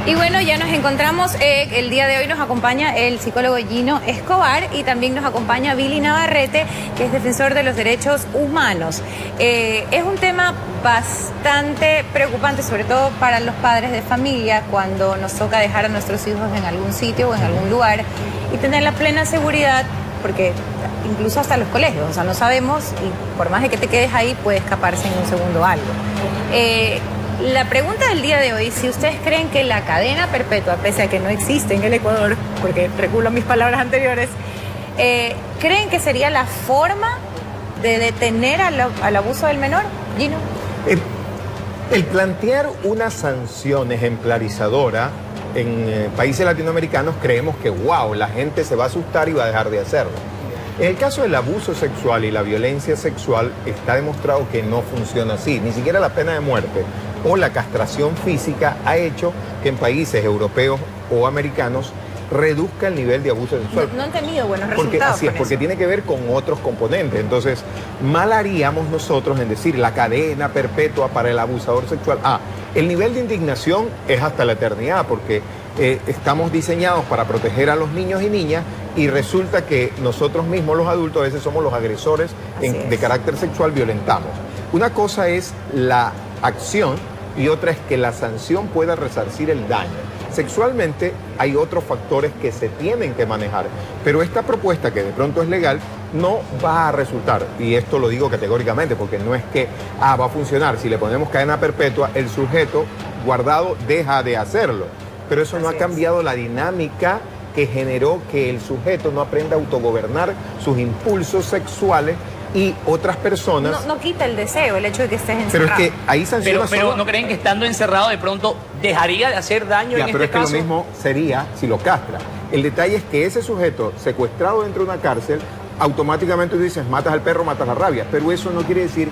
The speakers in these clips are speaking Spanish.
Y bueno, ya nos encontramos, el día de hoy nos acompaña el psicólogo Gino Escobar y también nos acompaña Billy Navarrete, que es defensor de los derechos humanos. Es un tema bastante preocupante, sobre todo para los padres de familia, cuando nos toca dejar a nuestros hijos en algún sitio o en algún lugar y tener la plena seguridad, porque incluso hasta los colegios, o sea, no sabemos y por más de que te quedes ahí puede escaparse en un segundo algo. La pregunta del día de hoy, si ustedes creen que la cadena perpetua, pese a que no existe en el Ecuador, porque reculo a mis palabras anteriores, ¿creen que sería la forma de detener al abuso del menor? Gino. El plantear una sanción ejemplarizadora en países latinoamericanos, creemos que wow, la gente se va a asustar y va a dejar de hacerlo. En el caso del abuso sexual y la violencia sexual, está demostrado que no funciona así. Ni siquiera la pena de muerte o la castración física ha hecho que en países europeos o americanos reduzca el nivel de abuso sexual. No han tenido buenos resultados. resultados. Así es, porque tiene que ver con otros componentes. Entonces, mal haríamos nosotros en decir la cadena perpetua para el abusador sexual. El nivel de indignación es hasta la eternidad, porque estamos diseñados para proteger a los niños y niñas y resulta que nosotros mismos, los adultos, a veces somos los agresores de carácter sexual, violentamos. Una cosa es la acción y otra es que la sanción pueda resarcir el daño. Sexualmente hay otros factores que se tienen que manejar, pero esta propuesta, que de pronto es legal, no va a resultar, y esto lo digo categóricamente, porque no es que va a funcionar. Si le ponemos cadena perpetua, el sujeto guardado deja de hacerlo, pero eso no ha cambiado la dinámica que generó que el sujeto no aprenda a autogobernar sus impulsos sexuales y otras personas... No quita el deseo, el hecho de que estés encerrado. Pero es que ahí sanciona pero ¿no creen que estando encerrado de pronto dejaría de hacer daño en este caso? Pero es que lo mismo sería si lo castra. El detalle es que ese sujeto secuestrado dentro de una cárcel, automáticamente tú dices, matas al perro, matas la rabia. Pero eso no quiere decir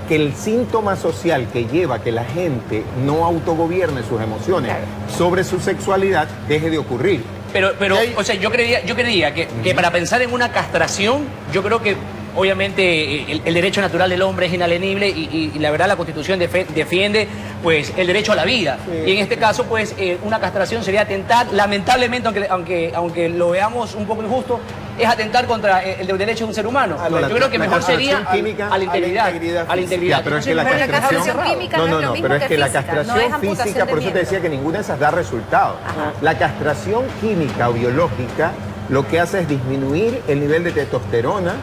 que el síntoma social que lleva a que la gente no autogobierne sus emociones sobre su sexualidad deje de ocurrir. Pero o sea, yo creía que para pensar en una castración, yo creo que obviamente el derecho natural del hombre es inalienable y la verdad la Constitución defiende pues el derecho a la vida. Sí. Y en este caso pues una castración sería atentar, lamentablemente, aunque lo veamos un poco injusto, es atentar contra el derecho de un ser humano. Yo creo que mejor sería a la integridad. Pero es que la castración química pero es que la castración física, por eso te decía que ninguna de esas da resultado. La castración química o biológica lo que hace es disminuir el nivel de testosterona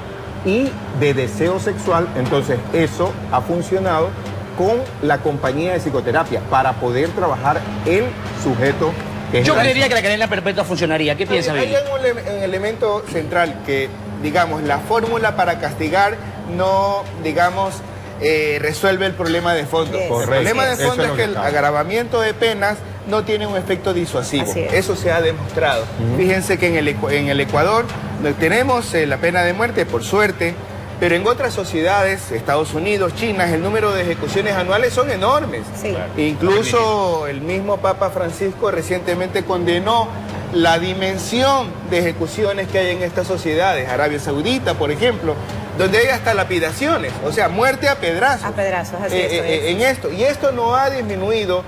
y de deseo sexual. Entonces eso ha funcionado con la compañía de psicoterapia para poder trabajar el sujeto que es... Yo creería que la cadena perpetua funcionaría. ¿Qué piensa Billy? Hay un elemento central que, digamos, la fórmula para castigar no, digamos, resuelve el problema de fondo. El problema de fondo es que el agravamiento de penas no tiene un efecto disuasivo. Eso se ha demostrado. Fíjense que en el Ecuador tenemos la pena de muerte, por suerte, pero en otras sociedades, Estados Unidos, China, el número de ejecuciones anuales son enormes. Incluso el mismo Papa Francisco recientemente condenó la dimensión de ejecuciones que hay en estas sociedades. Arabia Saudita, por ejemplo, donde hay hasta lapidaciones, o sea, muerte a pedrazos. A pedrazos, así es. En esto. Y esto no ha disminuido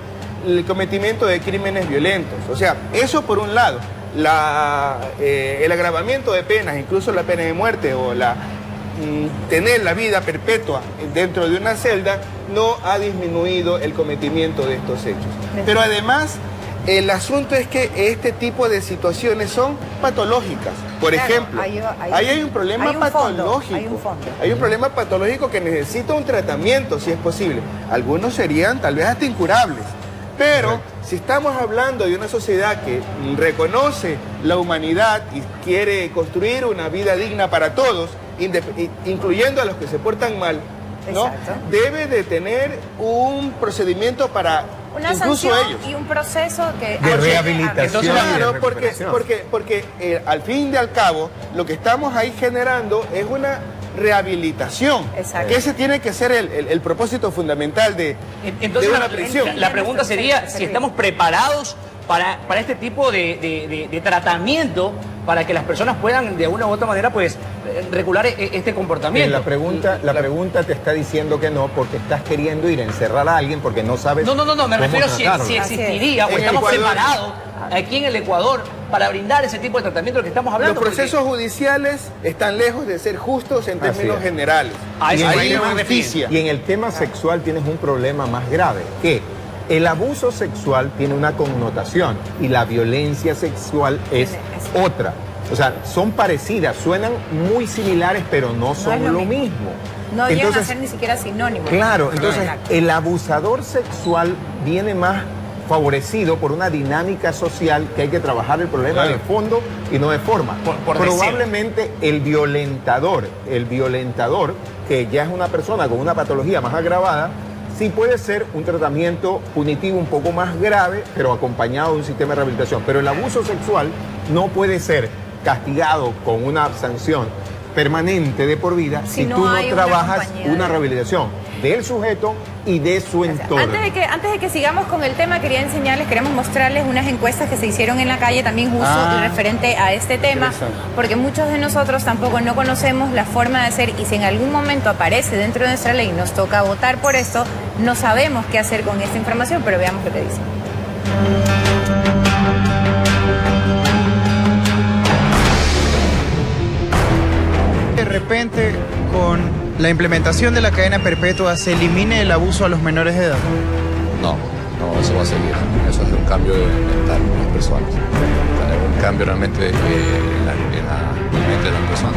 el cometimiento de crímenes violentos. O sea, eso por un lado. El agravamiento de penas, incluso la pena de muerte o tener la vida perpetua dentro de una celda, no ha disminuido el cometimiento de estos hechos. Pero además, el asunto es que este tipo de situaciones son patológicas. Por ejemplo, ahí hay un problema patológico. Hay un problema patológico que necesita un tratamiento, si es posible. Algunos serían tal vez hasta incurables. Pero si estamos hablando de una sociedad que reconoce la humanidad y quiere construir una vida digna para todos, incluyendo a los que se portan mal, ¿no? Debe de tener un procedimiento para una incluso sanción ellos. Y un proceso de rehabilitación. Claro, porque al fin y al cabo lo que estamos ahí generando es una rehabilitación. Que ese tiene que ser el propósito fundamental de una prisión. La pregunta sería si estamos preparados para este tipo de tratamiento para que las personas puedan de una u otra manera pues regular este comportamiento. La pregunta te está diciendo que no porque estás queriendo ir a encerrar a alguien porque no sabes. No, me refiero si existiría o estamos preparados aquí en el Ecuador para brindar ese tipo de tratamiento del que estamos hablando. Los procesos judiciales están lejos de ser justos en términos generales. Y en el tema sexual tienes un problema más grave, que el abuso sexual tiene una connotación y la violencia sexual es otra. O sea, son parecidas, suenan muy similares, pero no son lo mismo. No llegan a ser ni siquiera sinónimos. Claro, entonces el abusador sexual viene más favorecido por una dinámica social que hay que trabajar el problema de fondo y no de forma. Probablemente el violentador, que ya es una persona con una patología más agravada, sí puede ser un tratamiento punitivo un poco más grave, pero acompañado de un sistema de rehabilitación. Pero el abuso sexual no puede ser castigado con una sanción permanente de por vida si tú no trabajas una rehabilitación del sujeto y de su entorno. Antes de que sigamos con el tema, queremos mostrarles unas encuestas que se hicieron en la calle también justo referente a este tema, porque muchos de nosotros tampoco no conocemos la forma de hacer y si en algún momento aparece dentro de nuestra ley y nos toca votar por esto, no sabemos qué hacer con esta información, pero veamos lo que dice. De repente, con la implementación de la cadena perpetua, ¿se elimine el abuso a los menores de edad? No, eso va a seguir. Eso es un cambio mental en las personas. Un cambio realmente en la mente de las personas.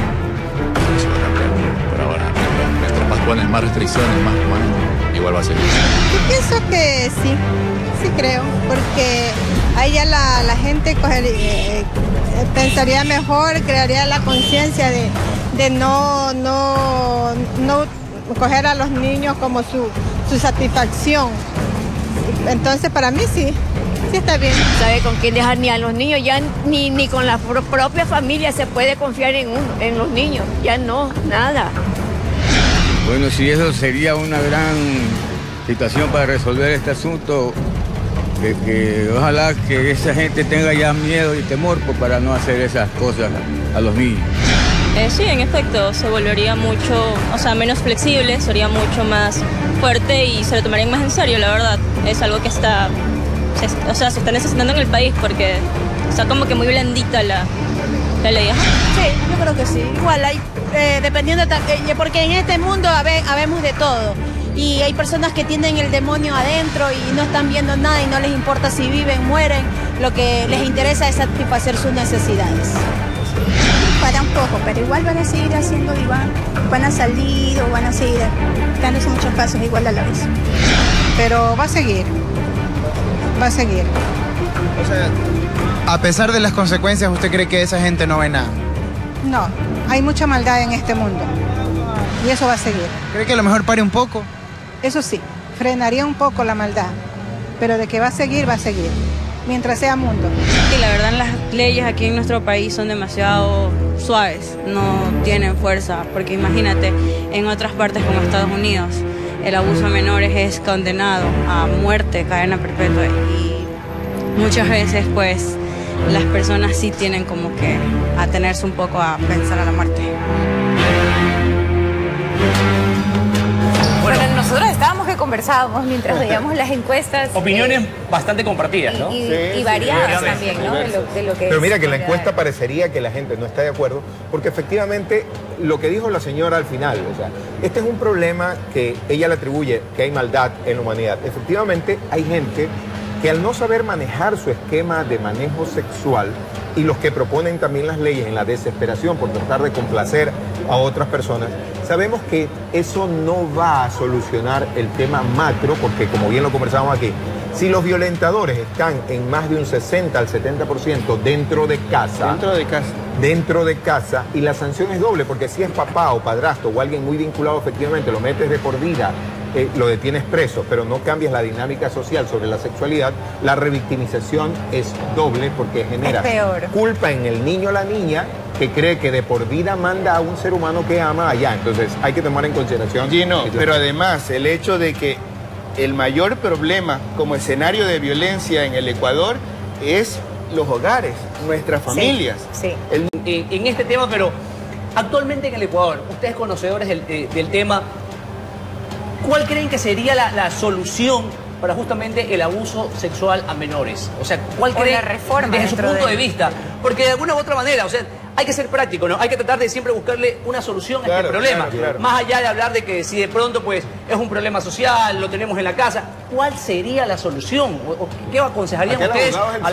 Eso va a cambiar. Pero ahora, mientras más pones más restricciones, más igual va a seguir. Yo pienso que sí creo, porque ahí ya la gente pensaría mejor, crearía la conciencia de no coger a los niños como su satisfacción. Entonces para mí sí está bien. ¿Sabe con quién dejar ni a los niños? Ya ni con la propia familia se puede confiar en los niños. Ya no, nada. Bueno, si eso sería una gran situación para resolver este asunto, que ojalá que esa gente tenga ya miedo y temor para no hacer esas cosas a los niños. Sí, en efecto, se volvería mucho, menos flexible, sería mucho más fuerte y se lo tomarían más en serio, la verdad. Es algo que se está necesitando en el país porque está como que muy blandita la ley. Sí, yo creo que sí. Igual hay, dependiendo, porque en este mundo habemos de todo. Y hay personas que tienen el demonio adentro y no están viendo nada y no les importa si viven, mueren. Lo que les interesa es satisfacer sus necesidades. Para un poco, pero igual van a seguir haciendo van a salir o van a seguir dándose muchos pasos igual a la vez. Pero va a seguir. O sea, a pesar de las consecuencias, ¿usted cree que esa gente no ve nada? No, hay mucha maldad en este mundo y eso va a seguir. ¿Cree que a lo mejor pare un poco? Eso sí, frenaría un poco la maldad, pero de que va a seguir, mientras sea mundo. Y la verdad, las leyes aquí en nuestro país son demasiado suaves, no tienen fuerza, porque imagínate, en otras partes como Estados Unidos, el abuso a menores es condenado a muerte, cadena perpetua, y muchas veces pues las personas sí tienen como que atenerse un poco a pensar a la muerte. Bueno, nosotros estábamos que conversábamos mientras veíamos las encuestas. Opiniones bastante compartidas, ¿no? Y variadas también, ¿no? De lo que Pero mira que la encuesta parecería que la gente no está de acuerdo, porque efectivamente lo que dijo la señora al final, o sea, este es un problema que ella le atribuye, que hay maldad en la humanidad. Efectivamente hay gente que al no saber manejar su esquema de manejo sexual, y los que proponen también las leyes en la desesperación por tratar de complacer a otras personas, sabemos que eso no va a solucionar el tema macro, porque como bien lo conversamos aquí, si los violentadores están en más de un 60 al 70% dentro de casa, y la sanción es doble, porque si es papá o padrastro o alguien muy vinculado efectivamente, lo metes de por vida, lo detienes preso, pero no cambias la dinámica social sobre la sexualidad, la revictimización es doble porque genera culpa en el niño o la niña que cree que de por vida manda a un ser humano que ama allá. Entonces hay que tomar en consideración. Gino, pero además el hecho de que el mayor problema como escenario de violencia en el Ecuador es los hogares, nuestras familias. Sí. En este tema, pero actualmente en el Ecuador, ustedes conocedores del tema, ¿cuál creen que sería la solución para justamente el abuso sexual a menores? O sea, ¿cuál creen la reforma desde su dentro punto de de vista? Porque de alguna u otra manera, o sea, hay que ser práctico, ¿no? Hay que tratar de siempre buscarle una solución a este problema. Claro. Más allá de hablar de que si de pronto pues es un problema social, lo tenemos en la casa, ¿cuál sería la solución? ¿O qué aconsejarían ustedes a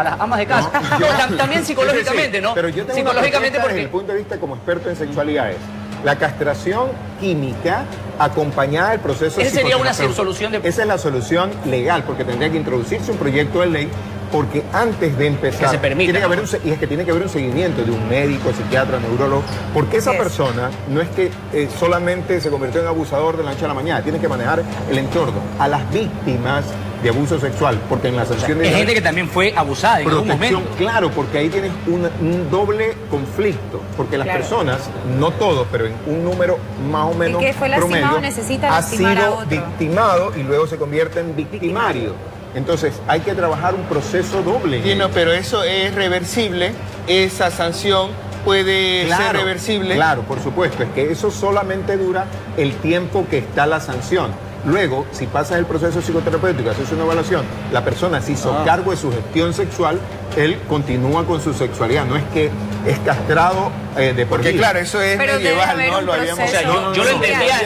las amas de casa? No, también psicológicamente, ¿no? Pero yo tengo psicológicamente desde el punto de vista como experto en sexualidades. La castración química acompañada del proceso ¿Esa sería una psicoterapéutico. solución de... Esa es la solución legal, porque tendría que introducirse un proyecto de ley, porque antes de empezar... Que se permita. Tiene que haber y es que tiene que haber un seguimiento de un médico, psiquiatra, neurólogo, porque esa persona no es que solamente se convirtió en abusador de la noche a la mañana, tiene que manejar el entorno. A las víctimas de abuso sexual, porque en la sanción hay gente que también fue abusada en algún momento. Claro, porque ahí tienes un doble conflicto, porque las personas, no todos, pero en un número más o menos el que fue lastimado promedio, necesita ha lastimar a sido otro. victimado y luego se convierte en victimario. Entonces hay que trabajar un proceso doble. Gino, pero eso es reversible, esa sanción puede ser reversible. Claro, por supuesto, es que eso solamente dura el tiempo que está la sanción. Luego, si pasas el proceso psicoterapéutico, haces una evaluación, la persona se hizo cargo de su gestión sexual, él continúa con su sexualidad, no es que es castrado de por vida. Porque claro, eso es medieval, ¿no? Lo habíamos... O sea, yo lo entendía,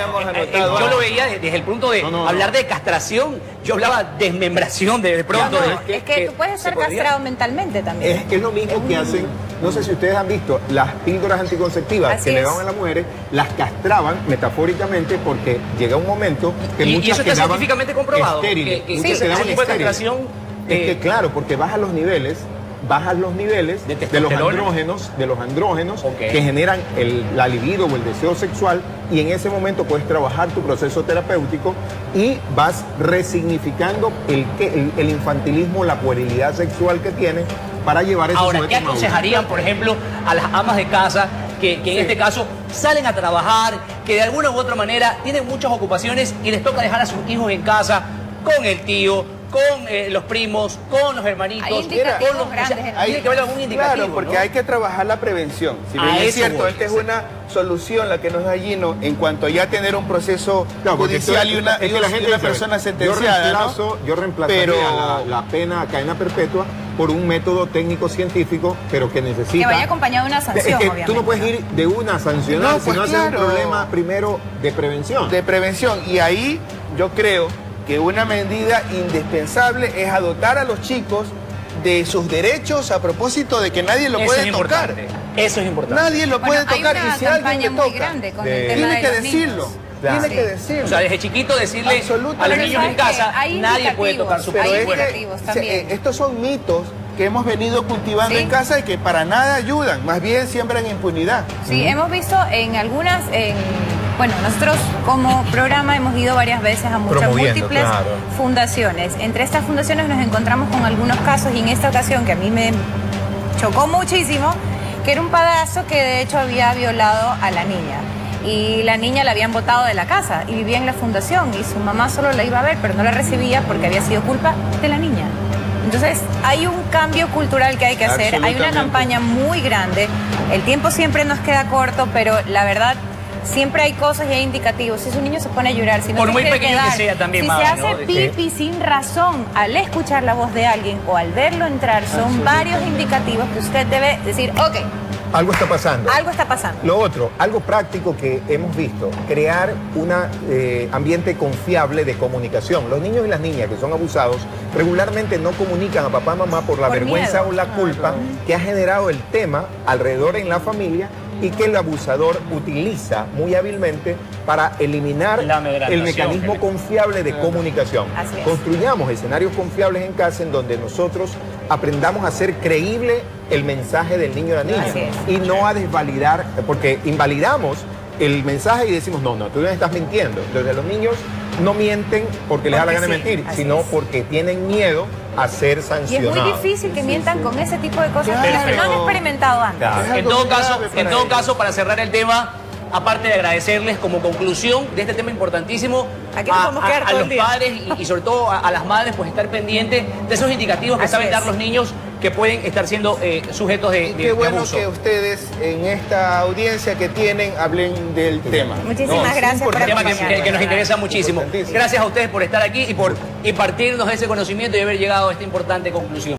yo lo veía desde el punto de hablar de castración, yo hablaba desmembración de pronto. Es que tú puedes estar castrado mentalmente también. Es lo mismo que hacen, no sé si ustedes han visto, las píldoras anticonceptivas que le daban a las mujeres, las castraban metafóricamente porque llega un momento que muchas y eso está quedaban científicamente comprobado. estériles. Que Muchas quedaban ese tipo de estériles. castración... Es que claro, porque bajan los niveles de los andrógenos que generan la libido o el deseo sexual, y en ese momento puedes trabajar tu proceso terapéutico y vas resignificando el infantilismo, la puerilidad sexual que tienes para llevar eso. Ahora, ¿qué aconsejarían, por ejemplo, a las amas de casa que en este caso salen a trabajar, que de alguna u otra manera tienen muchas ocupaciones y les toca dejar a sus hijos en casa con el tío, con los primos, con los hermanitos? Hay indicativos grandes. Tiene que haber algún indicativo, Claro, porque hay que trabajar la prevención. Si bien es cierto, esta es una solución la que nos da Gino en cuanto a ya tener un proceso judicial y una persona sentenciada. Yo reemplazaría la pena cadena perpetua por un método técnico-científico, pero que necesita... Que vaya acompañado de una sanción, obviamente. Tú no puedes ir de una a sancionar, sino hacer un problema primero de prevención. De prevención. Y ahí yo creo que una medida indispensable es dotar a los chicos de sus derechos a propósito de que nadie lo puede tocar. Eso es importante. Nadie lo puede tocar y si alguien le toca, tiene que decirlo. Tiene que decirlo. O sea, desde chiquito decirle a los niños en casa, nadie puede tocar su cuerpo. Estos son mitos que hemos venido cultivando en casa y que para nada ayudan, más bien siembran impunidad. Sí, hemos visto en algunas... Bueno, nosotros como programa hemos ido varias veces a múltiples fundaciones. Entre estas fundaciones nos encontramos con algunos casos, y en esta ocasión que a mí me chocó muchísimo, que era un padrastro que de hecho había violado a la niña. Y la niña la habían botado de la casa y vivía en la fundación, y su mamá solo la iba a ver, pero no la recibía porque había sido culpa de la niña. Entonces hay un cambio cultural que hay que hacer, hay una campaña muy grande, el tiempo siempre nos queda corto, pero la verdad... Siempre hay cosas y hay indicativos. Si un niño se pone a llorar, si no por se muy quiere pequeño quedar, que sea también, si se hace pipi sin razón al escuchar la voz de alguien o al verlo entrar, son varios indicativos que usted debe decir, ok, algo está pasando. Algo está pasando. Lo otro, algo práctico que hemos visto, crear un ambiente confiable de comunicación. Los niños y las niñas que son abusados regularmente no comunican a papá y mamá por la vergüenza o la culpa que ha generado el tema alrededor en la familia, y que el abusador utiliza muy hábilmente para eliminar el mecanismo confiable de comunicación. Construyamos escenarios confiables en casa en donde nosotros aprendamos a hacer creíble el mensaje del niño o la niña y no a desvalidar, porque invalidamos el mensaje y decimos, no, tú no estás mintiendo. Entonces los niños no mienten porque les da la gana de mentir, sino porque tienen miedo a ser sancionados. Y es muy difícil que mientan con ese tipo de cosas que no han experimentado antes. En todo caso, para cerrar el tema, aparte de agradecerles como conclusión de este tema importantísimo Aquí nos podemos quedar a todo el los día. padres y sobre todo a las madres, pues estar pendientes de esos indicativos que Así saben es. dar los niños que pueden estar siendo sujetos de Qué bueno abuso. que ustedes en esta audiencia que tienen hablen del tema. Muchísimas gracias por Un tema acompañarnos. que nos interesa muchísimo. Importantísimo. Gracias a ustedes por estar aquí y por impartirnos ese conocimiento y haber llegado a esta importante conclusión.